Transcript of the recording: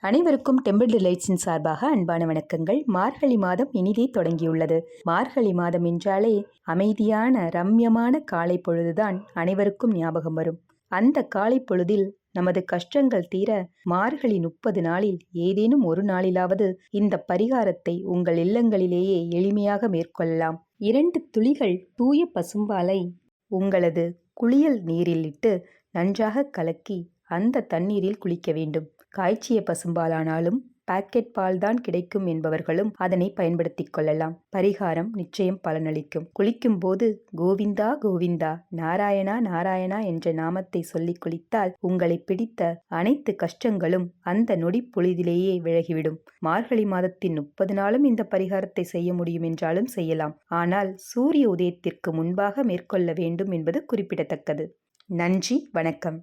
அனைவருக்கும் டெம்பிள் டிலைட்ஸின் சார்பாக அன்பான வணக்கங்கள். மார்கழி மாதம் இனிதே தொடங்கியுள்ளது. மார்கழி மாதம் என்றாலே அமைதியான ரம்யமான காலை பொழுதுதான் அனைவருக்கும் ஞாபகம் வரும். அந்த காலை பொழுதில் நமது கஷ்டங்கள் தீர மார்கழி 30 நாளில் ஏதேனும் ஒரு நாளிலாவது இந்த பரிகாரத்தை உங்கள் இல்லங்களிலேயே எளிமையாக மேற்கொள்ளலாம். 2 துளிகள் தூய பசும்பாலை உங்களது குளியல் நீரில் இட்டு நன்றாக கலக்கி அந்த தண்ணீரில் குளிக்க வேண்டும். காய்ச்சிய பசும்பாலானாலும் பாக்கெட் பால் தான் கிடைக்கும் என்பவர்களும் அதனை பயன்படுத்திக் கொள்ளலாம். பரிகாரம் நிச்சயம் பலனளிக்கும். குளிக்கும் போது கோவிந்தா கோவிந்தா நாராயணா நாராயணா என்ற நாமத்தை சொல்லி குளித்தால் உங்களை பிடித்த அனைத்து கஷ்டங்களும் அந்த நொடி பொழுதிலேயே விலகிவிடும். மார்கழி மாதத்தின் 30 நாளும் இந்த பரிகாரத்தை செய்ய முடியும் என்றாலும் செய்யலாம். ஆனால் சூரிய உதயத்திற்கு முன்பாக மேற்கொள்ள வேண்டும் என்பது குறிப்பிடத்தக்கது. நன்றி, வணக்கம்.